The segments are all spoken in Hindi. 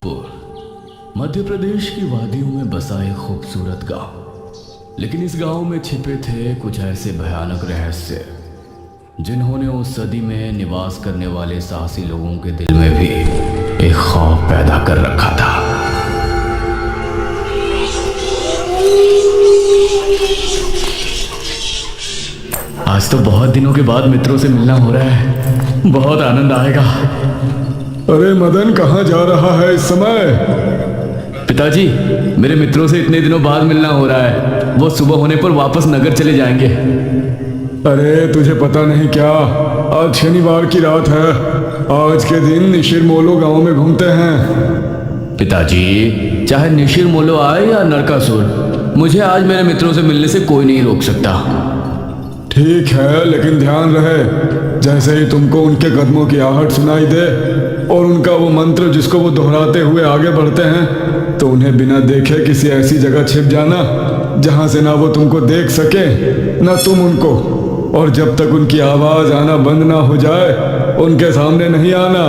पुर मध्य प्रदेश की वादियों में बसा एक खूबसूरत गांव। लेकिन इस गांव में छिपे थे कुछ ऐसे भयानक रहस्य जिन्होंने उस सदी में निवास करने वाले साहसी लोगों के दिल में भी एक खौफ पैदा कर रखा था। आज तो बहुत दिनों के बाद मित्रों से मिलना हो रहा है, बहुत आनंद आएगा। अरे मदन, कहाँ जा रहा है इस समय? पिताजी, मेरे मित्रों से इतने दिनों बाद मिलना हो रहा है। वो सुबह होने पर वापस नगर चले जाएंगे। अरे तुझे पता नहीं क्या, आज शनिवार की रात है। आज के दिन निशिर मोलो गांव में घूमते हैं। पिताजी, चाहे निशिर मोलो आए या नरकासुर, मुझे आज मेरे मित्रों से मिलने से कोई नहीं रोक सकता। ठीक है, लेकिन ध्यान रहे, जैसे ही तुमको उनके कदमों की आहट सुनाई दे और उनका वो मंत्र जिसको वो दोहराते हुए आगे बढ़ते हैं, तो उन्हें बिना देखे किसी ऐसी जगह छिप जाना जहां से ना वो तुमको देख सके ना तुम उनको। और जब तक उनकी आवाज आना बंद ना हो जाए, उनके सामने नहीं आना।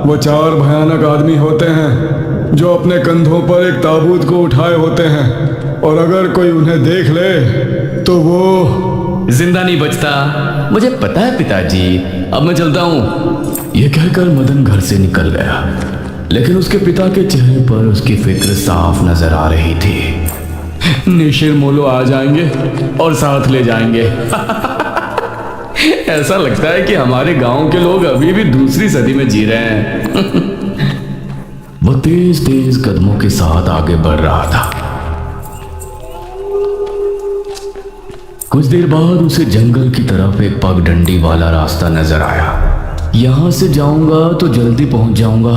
वो चार भयानक आदमी होते हैं जो अपने कंधों पर एक ताबूत को उठाए होते हैं, और अगर कोई उन्हें देख ले तो वो जिंदा नहीं बचता। मुझे पता है पिताजी, अब मैं चलता हूँ। यह कहकर मदन घर से निकल गया, लेकिन उसके पिता के चेहरे पर उसकी फिक्र साफ नजर आ रही थी। निशिर मोलो आ जाएंगे और साथ ले जाएंगे। ऐसा लगता है कि हमारे गांव के लोग अभी भी दूसरी सदी में जी रहे हैं। वो तेज तेज कदमों के साथ आगे बढ़ रहा था। कुछ देर बाद उसे जंगल की तरफ एक पगडंडी वाला रास्ता नजर आया। यहां से जाऊंगा तो जल्दी पहुंच जाऊंगा,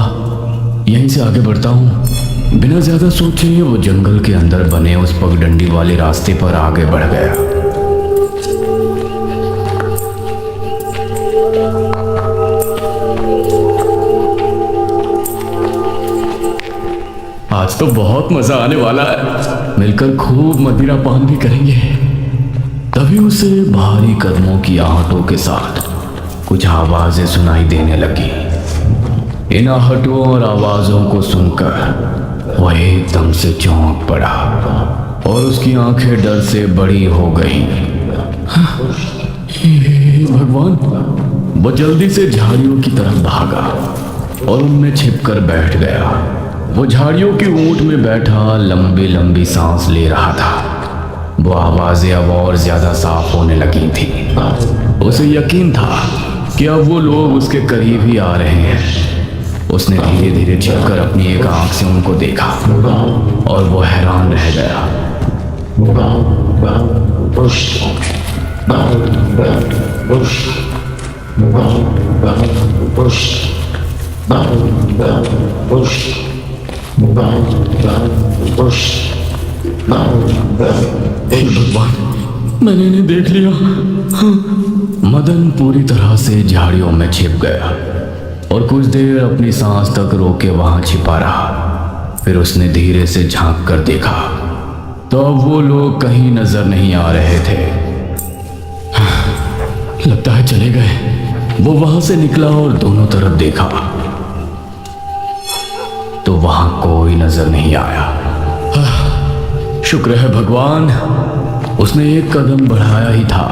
यहीं से आगे बढ़ता हूं। बिना ज्यादा सोचे वो जंगल के अंदर बने उस पगडंडी वाले रास्ते पर आगे बढ़ गया। आज तो बहुत मजा आने वाला है, मिलकर खूब मदिरा पान भी करेंगे। तभी उसे भारी कदमों की आहटों के साथ कुछ आवाजें सुनाई देने लगी। इन आहटों और आवाजों को सुनकर वह एकदम से चौंक पड़ा और उसकी आंखें डर से बड़ी हो गईं। हे भगवान! वो जल्दी से झाड़ियों की तरफ भागा और उनमें छिपकर बैठ गया। वो झाड़ियों की ऊंट में बैठा लंबी लंबी सांस ले रहा था। वो आवाजें अब और ज्यादा साफ होने लगी थी। उसे यकीन था कि अब वो लोग उसके करीब ही आ रहे हैं। उसने धीरे धीरे छिपकर अपनी एक आंख से उनको देखा और वो हैरान रह गया। भगवान, मैंने इन्हें देख लिया। मदन पूरी तरह से झाड़ियों में छिप गया और कुछ देर अपनी सांस तक रोके वहां छिपा रहा। फिर उसने धीरे से झांक कर देखा तो अब वो लोग कहीं नजर नहीं आ रहे थे। लगता है चले गए। वो वहां से निकला और दोनों तरफ देखा तो वहां कोई नजर नहीं आया। शुक्र है भगवान, उसने एक कदम बढ़ाया ही था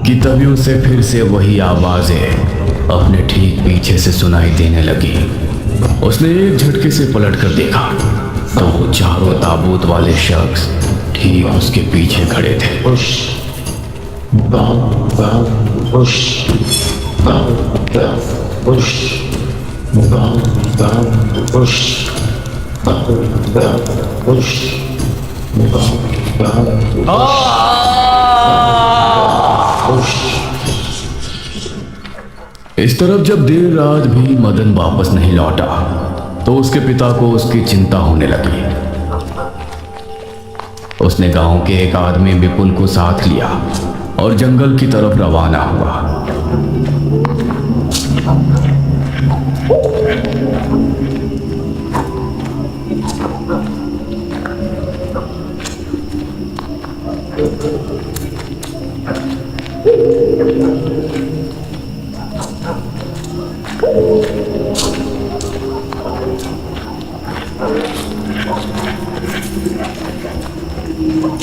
कि तभी उसे फिर से वही आवाजें अपने ठीक पीछे से सुनाई देने लगी। उसने एक झटके से पलटकर देखा तो वो चारों ताबूत वाले शख्स ठीक उसके पीछे खड़े थे। इस तरफ जब देर रात भी मदन वापस नहीं लौटा तो उसके पिता को उसकी चिंता होने लगी। उसने गांव के एक आदमी विपुल को साथ लिया और जंगल की तरफ रवाना हुआ।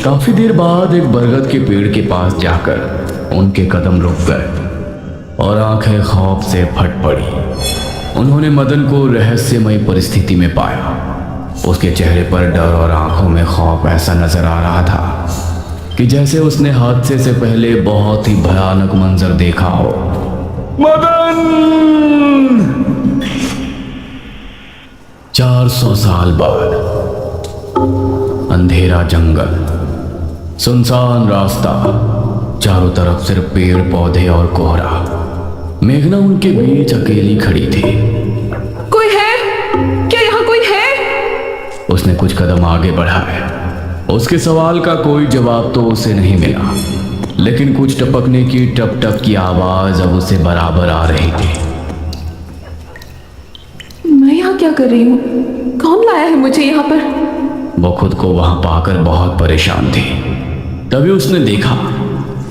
काफी देर बाद एक बरगद के पेड़ के पास जाकर उनके कदम रुक गए और आंखें खौफ से फट पड़ी। उन्होंने मदन को रहस्यमय परिस्थिति में पाया। उसके चेहरे पर डर और आंखों में खौफ ऐसा नजर आ रहा था कि जैसे उसने हादसे से पहले बहुत ही भयानक मंजर देखा हो। मदन! 400 साल बाद अंधेरा जंगल, सुनसान रास्ता, चारों तरफ सिर्फ पेड़ पौधे और कोहरा। मेघना उनके बीच अकेली खड़ी थी। कोई है? क्या यहाँ कोई है? उसने कुछ कदम आगे बढ़ाए। उसके सवाल का कोई जवाब तो उसे नहीं मिला, लेकिन कुछ टपकने की टप टप की आवाज अब उसे बराबर आ रही थी। मैं यहाँ क्या कर रही हूँ? कौन लाया है मुझे यहाँ पर? वो खुद को वहां पाकर बहुत परेशान थी। तभी उसने देखा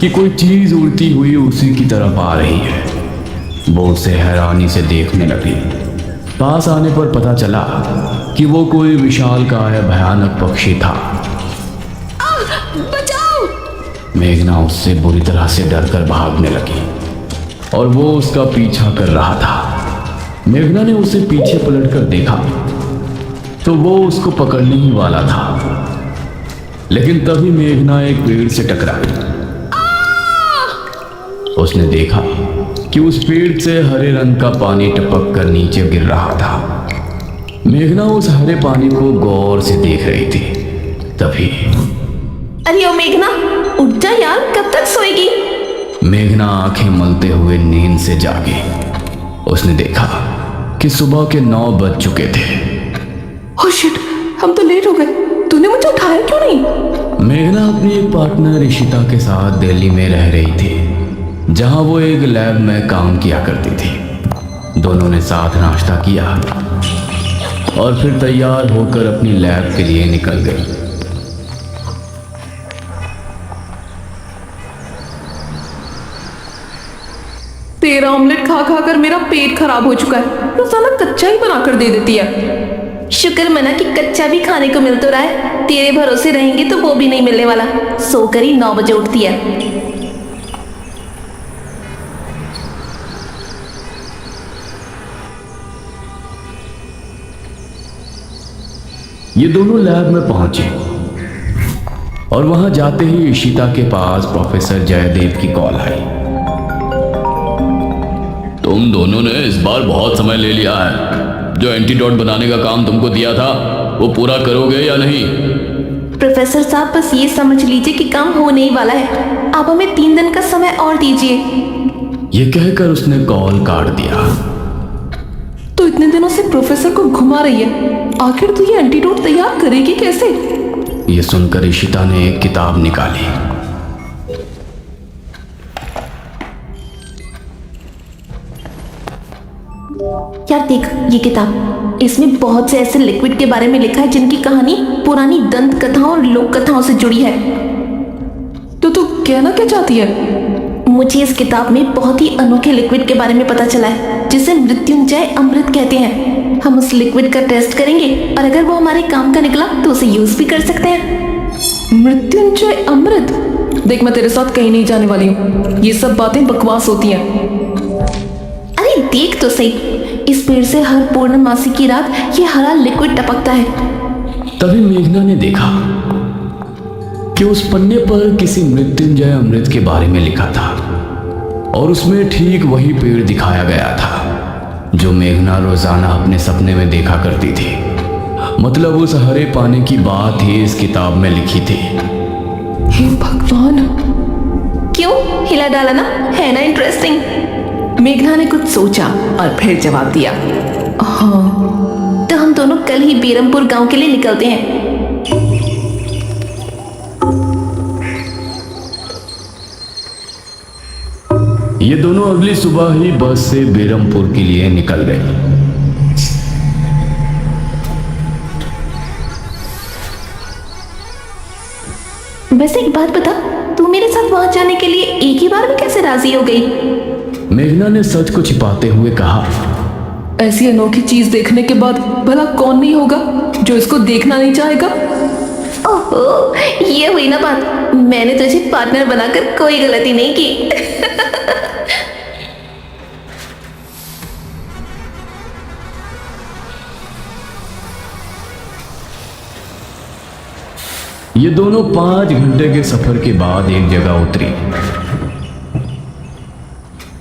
कि कोई चीज उड़ती हुई उसी की तरफ आ रही है। वो उसे हैरानी से देखने लगी। पास आने पर पता चला कि वो कोई विशालकाय भयानक पक्षी था। बचाओ! मेघना उससे बुरी तरह से डरकर भागने लगी और वो उसका पीछा कर रहा था। मेघना ने उसे पीछे पलटकर देखा तो वो उसको पकड़ने ही वाला था, लेकिन तभी मेघना एक पेड़ से टकराई। उसने देखा कि उस पेड़ से हरे रंग का पानी टपक कर नीचे गिर रहा था। मेघना उस हरे पानी को गौर से देख रही थी। तभी अरे ओ मेघना, उठ जा यार, कब तक सोएगी? मेघना आंखें मलते हुए नींद से जागी। उसने देखा कि सुबह के 9 बज चुके थे। ओह शिट, हम तो लेट हो गए। तूने मुझे उठाया क्यों नहीं? मेघना अपनी एक पार्टनर इशिता के साथ दिल्ली में रह रही थी, जहां वो एक लैब में काम किया करती थी। दोनों ने साथ नाश्ता किया और फिर तैयार होकर अपनी लैब के लिए निकल गई। तेरा ऑमलेट खा खा कर मेरा पेट खराब हो चुका है। रोजाना कच्चा ही बनाकर दे देती है। शुक्र मना कि कच्चा भी खाने को मिल तो रहा है। तेरे भरोसे रहेंगे तो वो भी नहीं मिलने वाला। सोकर ही 9 बजे उठती है। ये दोनों लैब में पहुंचे और वहां जाते ही इशिता के पास प्रोफेसर जयदेव की कॉल आई। तुम दोनों ने इस बार बहुत समय ले लिया है। जो एंटीडोट बनाने का काम तुमको दिया था वो पूरा करोगे या नहीं? प्रोफेसर साहब, बस ये समझ लीजिए कि काम होने ही वाला है। आप हमें 3 दिन का समय और दीजिए। ये कहकर उसने कॉल काट दिया। तो इतने दिनों से प्रोफेसर को घुमा रही है, आखिर तो ये एंटीडोट तैयार करेगी कैसे? ये सुनकर इशिता ने एक किताब निकाली। यार देख ये किताब, इसमें बहुत से ऐसे लिक्विड के बारे में लिखा है जिनकी कहानी पुरानी दंत कथाओं और लोक कथाओं से जुड़ी है। तो तू कहना क्या चाहती है? मुझे इस किताब में बहुत ही अनोखे लिक्विड के बारे में पता चला है जिसे मृत्युंजय अमृत कहते हैं। हम उस लिक्विड का टेस्ट करेंगे और अगर वो हमारे काम का निकला तो उसे यूज भी कर सकते हैं। मृत्युंजय अमृत? देख, मैं तेरे साथ कहीं नहीं जाने वाली हूँ। ये सब बातें बकवास होती हैं। अरे देख तो सही, इस पेड़ से हर पूर्णमासी की रात ये हरा लिक्विड टपकता है। तभी मेघना ने देखा कि उस पन्ने पर किसी मृत्युंजय अमृत के बारे में लिखा था और उसमें ठीक वही पेड़ दिखाया गया था जो मेघना रोजाना अपने सपने में देखा करती थी। मतलब उस हरे पानी की बात ही इस किताब में लिखी थी। हे भगवान, क्यों हिला डाला ना? है ना इंटरेस्टिंग? मेघना ने कुछ सोचा और फिर जवाब दिया, हाँ, तो हम दोनों कल ही बेरमपुर गांव के लिए निकलते हैं। ये दोनों अगली सुबह ही बस से बेरमपुर के लिए निकल गए। वैसे एक बात बता, तू मेरे साथ वहां जाने के लिए एक ही बार में कैसे राजी हो गई? मेघना ने सच को छिपाते हुए कहा, ऐसी अनोखी चीज देखने के बाद भला कौन नहीं होगा जो इसको देखना नहीं चाहेगा? ओहो, ये हुई ना बात। मैंने तुझे पार्टनर बनाकर कोई गलती नहीं की। ये दोनों 5 घंटे के सफर के बाद एक जगह उतरी।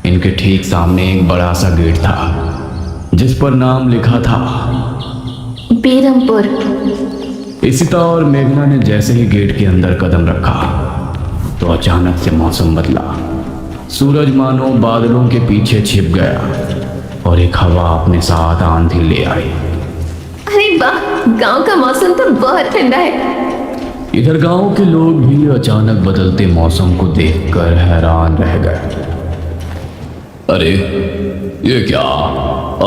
इनके ठीक सामने एक बड़ा सा गेट था जिस पर नाम लिखा था बेरमपुर। इशिता और मेघना ने जैसे ही गेट के अंदर कदम रखा तो अचानक से मौसम बदला। सूरज मानो बादलों के पीछे छिप गया और एक हवा अपने साथ आंधी ले आई। अरे वाह, गांव का मौसम तो बहुत ठंडा है। इधर गांव के लोग भी अचानक बदलते मौसम को देखकर हैरान रह गए। अरे ये क्या,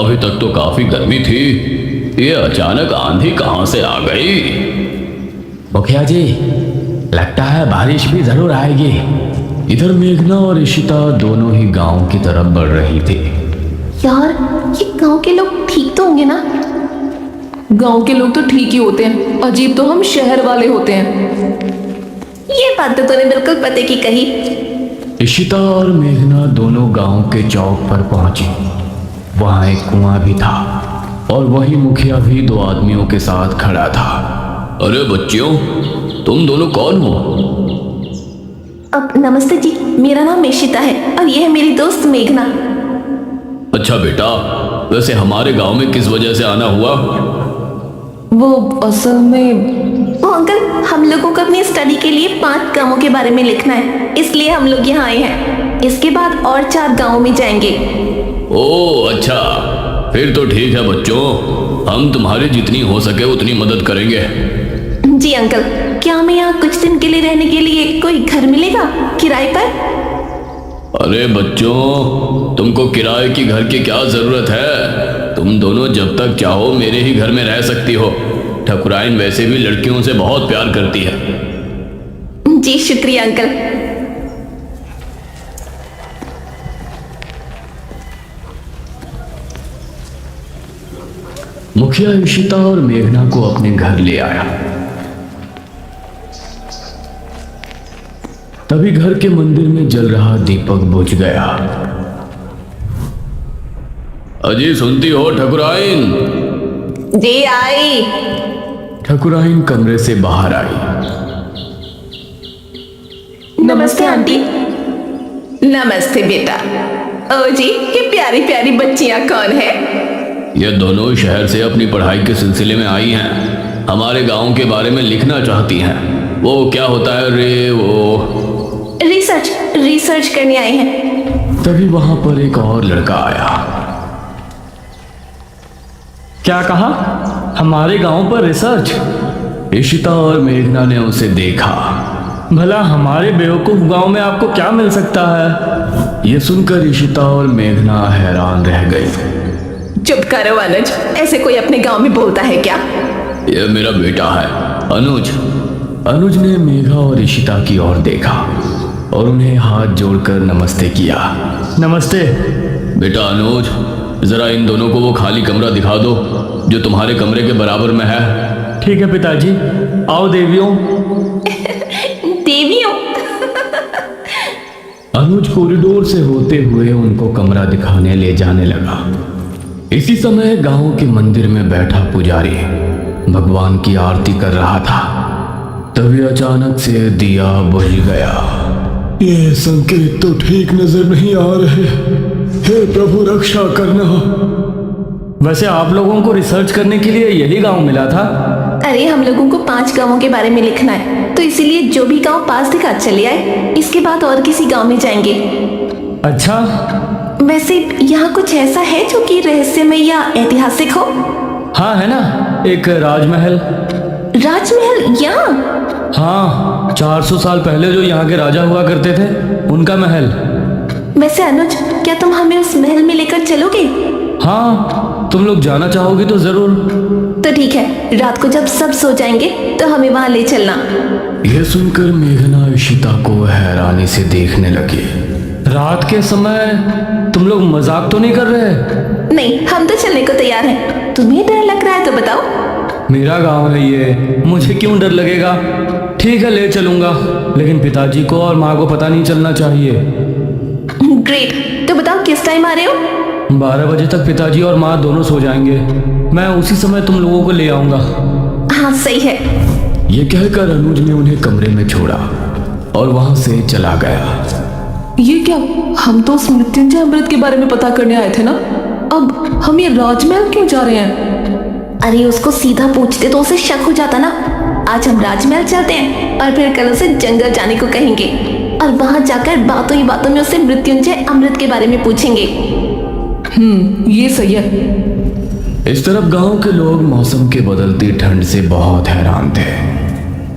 अभी तक तो काफी गर्मी थी, ये अचानक आंधी कहां से आ गई? मुखिया जी, लगता है बारिश भी जरूर आएगी। इधर मेघना और इशिता दोनों ही गांव की तरफ बढ़ रही थी। यार, ये गांव के लोग ठीक तो होंगे ना? गांव के लोग तो ठीक ही होते हैं, अजीब तो हम शहर वाले होते हैं। ये बात तो तूने बिल्कुल पते की कही। इशिता और मेघना दोनों गांव के चौक पर पहुंची। वहां एक कुआं भी था और वही मुखिया भी 2 आदमियों के साथ खड़ा था। अरे बच्चियों, तुम दोनों कौन हो? अब नमस्ते जी, मेरा नाम इशिता है और ये है मेरी दोस्त मेघना। अच्छा बेटा, वैसे हमारे गांव में किस वजह से आना हुआ? वो असल में ओ अंकल, हम लोगों को अपनी स्टडी के लिए 5 गांवों के बारे में लिखना है, इसलिए हम लोग यहाँ आए हैं। इसके बाद और 4 गांवों में जाएंगे। ओह अच्छा, फिर तो ठीक है बच्चों, हम तुम्हारी जितनी हो सके उतनी मदद करेंगे। जी अंकल, क्या हमें यहाँ कुछ दिन के लिए रहने के लिए कोई घर मिलेगा किराए पर? अरे बच्चों, तुमको किराए की घर की क्या जरूरत है? तुम दोनों जब तक चाहो मेरे ही घर में रह सकती हो। ठकुराइन वैसे भी लड़कियों से बहुत प्यार करती है। जी शुक्रिया अंकल। मुखिया इशिता और मेघना को अपने घर ले आया। तभी घर के मंदिर में जल रहा दीपक बुझ गया। अजी सुनती हो ठकुराइन? जी आई। ठकुराइन कमरे से बाहर आई। नमस्ते आंटी। नमस्ते बेटा। ओ जी, ये प्यारी प्यारी बच्चियां कौन है? ये दोनों शहर से अपनी पढ़ाई के सिलसिले में आई हैं। हमारे गांव के बारे में लिखना चाहती हैं। वो क्या होता है रे, वो रिसर्च करने आए हैं। तभी वहां पर एक और लड़का आया। क्या कहा? हमारे गांव पर रिसर्च? इशिता और मेघना ने उसे देखा। भला हमारे बेवकूफ गांव में आपको क्या मिल सकता है? ये सुनकर इशिता और मेघना हैरान रह गई। चुप करो अनुज, ऐसे कोई अपने गांव में बोलता है क्या? ये मेरा बेटा है अनुज। अनुज ने मेघा और इशिता की ओर देखा और उन्हें हाथ जोड़कर नमस्ते किया। नमस्ते। बेटा अनुज, जरा इन दोनों को वो खाली कमरा दिखा दो जो तुम्हारे कमरे के बराबर में है। ठीक है पिताजी। आओ देवियों। देवियों? अनुज कॉरिडोर से होते हुए उनको कमरा दिखाने ले जाने लगा। इसी समय गांव के मंदिर में बैठा पुजारी भगवान की आरती कर रहा था। तभी अचानक से दिया बुझ गया। ये संकेत तो ठीक नजर नहीं आ रहे। हे प्रभु, रक्षा करना। वैसे आप लोगों को रिसर्च करने के लिए यही गांव मिला था? अरे हम लोगों को 5 गांवों के बारे में लिखना है, तो इसीलिए जो भी गांव पास दिखा चले आए। इसके बाद और किसी गांव में जाएंगे। अच्छा, वैसे यहाँ कुछ ऐसा है जो कि रहस्यमय या ऐतिहासिक हो? हाँ है ना, एक राजमहल। राजमहल यहाँ? हाँ, 400 साल पहले जो यहाँ के राजा हुआ करते थे, उनका महल। वैसे अनुज, क्या तुम हमें उस महल में लेकर चलोगे? हाँ, तुम लोग जाना चाहोगे तो जरूर। तो ठीक है, रात को जब सब सो जाएंगे तो हमें वहां ले चलना। यह सुनकर मेघना इशिता को हैरानी से देखने लगी। रात के समय तुम लोग मजाक तो नहीं कर रहे? नहीं, हम तो चलने को तैयार हैं। तुम्हें डर लग रहा है तो बताओ। मेरा गांव है ये, मुझे क्यों डर लगेगा। ठीक है, ले चलूंगा, लेकिन पिताजी को और माँ को पता नहीं चलना चाहिए। ग्रेट, तो बताओ किस टाइम आ रहे हो? 12 बजे तक पिताजी और माँ दोनों सो जाएंगे। मैं उसी समय तुम लोगों को ले आऊंगा। हाँ सही है। ये कहकर अनुज ने उन्हें कमरे में छोड़ा और वहां से चला गया। ये क्या, हम तो उस मृत्युंजय अमृत के बारे में पता करने आए थे ना, अब हम ये राजमहल क्यों जा रहे हैं? अरे उसको सीधा पूछते तो उसे शक हो जाता ना। आज हम राजमहल चलते हैं और फिर कल उसे जंगल जाने को कहेंगे और वहां जाकर बातों ही बातों में उसे मृत्युंजय अमृत के बारे में पूछेंगे। ये सही है। इस तरफ गांव के लोग मौसम के बदलती ठंड से बहुत हैरान थे।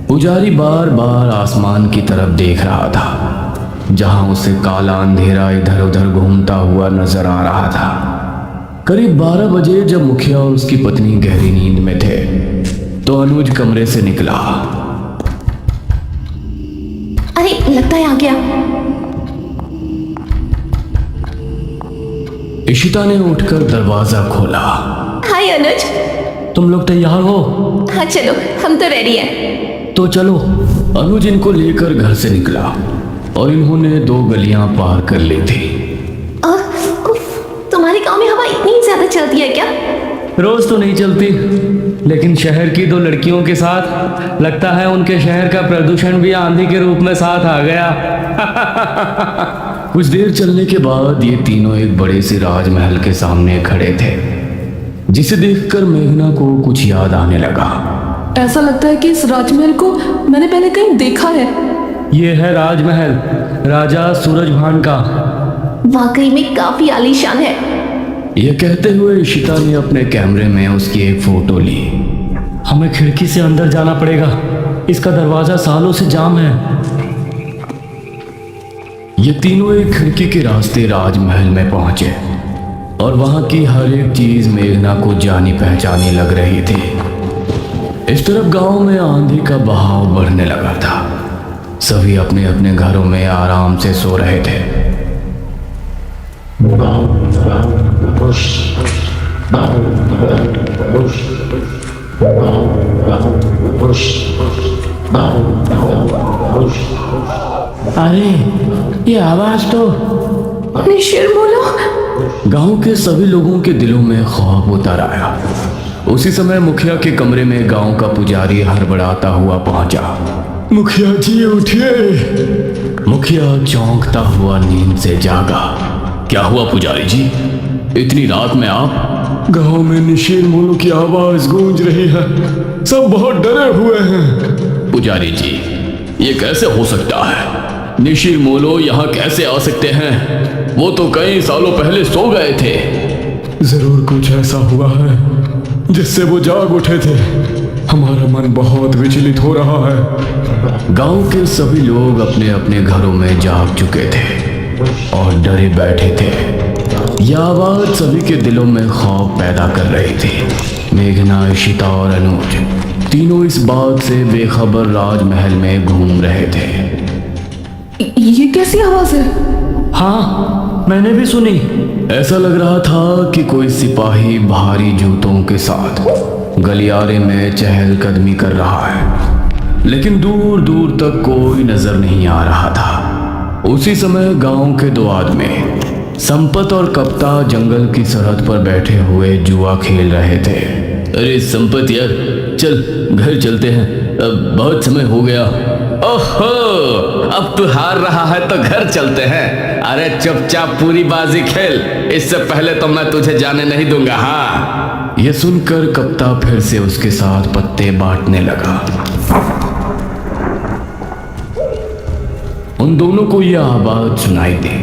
पुजारी बार बार आसमान की तरफ देख रहा था, जहां उसे काला अंधेरा इधर उधर घूमता हुआ नजर आ रहा था। करीब 12 बजे जब मुखिया और उसकी पत्नी गहरी नींद में थे तो अनुज कमरे से निकला। अरे लगता है आ गया। इशिता ने उठकर दरवाजा खोला। हाय अनुज। तुम लोग तैयार हो? हाँ चलो, हम तो रेडी हैं। तो चलो। अनुज इनको लेकर घर से निकला और इन्होंने 2 गलियां पार कर ली थी। तुम्हारे गांव में हवा इतनी ज्यादा चलती है क्या? रोज तो नहीं चलती, लेकिन शहर की 2 लड़कियों के साथ लगता है उनके शहर का प्रदूषण भी आंधी के रूप में साथ आ गया। कुछ देर चलने के बाद ये तीनों एक बड़े से राजमहल के सामने खड़े थे, जिसे देखकर मेघना को कुछ याद आने लगा। ऐसा लगता है कि इस राजमहल को मैंने पहले कहीं देखा है। ये है राजमहल राजा सूरजभान का। वाकई में काफी आलीशान है। यह कहते हुए इशिता ने अपने कैमरे में उसकी एक फोटो ली। हमें खिड़की से अंदर जाना पड़ेगा, इसका दरवाजा सालों से जाम है। ये तीनों एक खिड़की के रास्ते राजमहल में पहुंचे और वहां की हर एक चीज मेघना को जानी पहचानी लग रही थी। इस तरफ गांव में आंधी का बहाव बढ़ने लगा था। सभी अपने अपने घरों में आराम से सो रहे थे। अरे ये आवाज तो निशिर्मोलो। गांव के सभी लोगों के दिलों में खौफ उतर आया। उसी समय मुखिया के कमरे में गांव का पुजारी हड़बड़ाता हुआ पहुंचा। मुखिया जी उठिए। मुखिया चौंकता हुआ नींद से जागा। क्या हुआ पुजारी जी, इतनी रात में आप? गांव में निशीर मोलो की आवाज गूंज रही है, सब बहुत डरे हुए हैं। पुजारी जी, ये कैसे हो सकता है? निशीर मोलो यहाँ कैसे आ सकते हैं? वो तो कई सालों पहले सो गए थे। जरूर कुछ ऐसा हुआ है जिससे वो जाग उठे थे। हमारा मन बहुत विचलित हो रहा है। गांव के सभी लोग अपने अपने घरों में जाग चुके थे और डरे बैठे थे। यह आवाज सभी के दिलों में खौफ पैदा कर रही थी। मेघना, इशिता और अनुज तीनों इस बात से बेखबर राजमहल में घूम रहे थे। ये कैसी आवाज है? हाँ, मैंने भी सुनी। ऐसा लग रहा था कि कोई सिपाही भारी जूतों के साथ गलियारे में चहलकदमी कर रहा है, लेकिन दूर दूर तक कोई नजर नहीं आ रहा था। उसी समय गांव के 2 आदमी संपत और कप्ता जंगल की सरहद पर बैठे हुए जुआ खेल रहे थे। अरे संपत यार, चल घर चलते हैं, अब बहुत समय हो गया। ओहो, अब तू हार रहा है तो घर चलते हैं। अरे चुपचाप पूरी बाजी खेल, इससे पहले तो मैं तुझे जाने नहीं दूंगा। हाँ। यह सुनकर कप्ता फिर से उसके साथ पत्ते बांटने लगा। उन दोनों को यह आवाज सुनाई दी।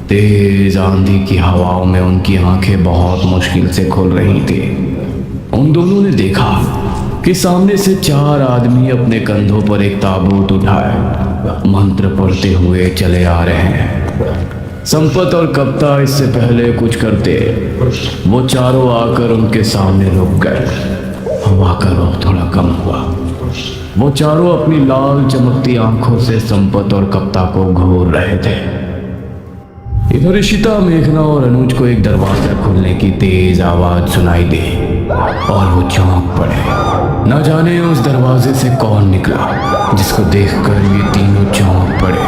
तेज आंधी की हवाओं में उनकी आंखें बहुत मुश्किल से खुल रही थी। उन दोनों ने देखा कि सामने से 4 आदमी अपने कंधों पर एक ताबूत उठाए मंत्र पढ़ते हुए चले आ रहे हैं। संपत और कप्ता इससे पहले कुछ करते, वो चारों आकर उनके सामने रुक गए। हवा का रुख थोड़ा कम हुआ। वो चारों अपनी लाल चमकती आंखों से संपत और कप्ता को घूर रहे थे। इधर इशिता, मेघना और अनुज को एक दरवाजा खुलने की तेज आवाज सुनाई दी और वो चौंक पड़े। न जाने उस दरवाजे से कौन निकला जिसको देखकर ये तीनों चौंक पड़े।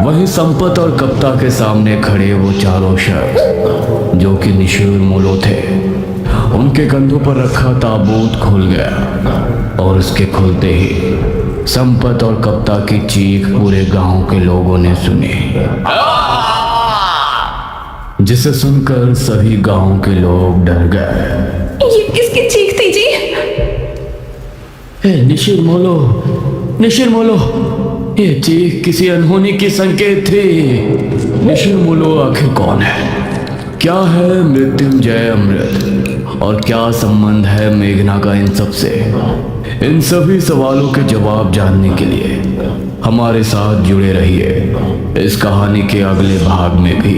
वहीं संपत और कप्ता के सामने खड़े वो चारों शख्स जो कि निशुर मोलो थे, उनके कंधों पर रखा ताबूत खुल गया और उसके खुलते ही संपत और कप्ता की चीख पूरे गांव के लोगों ने सुनी, जिसे सुनकर सभी गांव के लोग डर गए। ये किसकी चीख थी जी? निशिर मोलो, ये चीख किसी अनहोनी की संकेत थी। निशिर मोलो आखिर कौन है? क्या है मृत्युंजय अमृत और क्या संबंध है मेघना का इन सब से? इन सभी सवालों के जवाब जानने के लिए हमारे साथ जुड़े रहिए इस कहानी के अगले भाग में भी।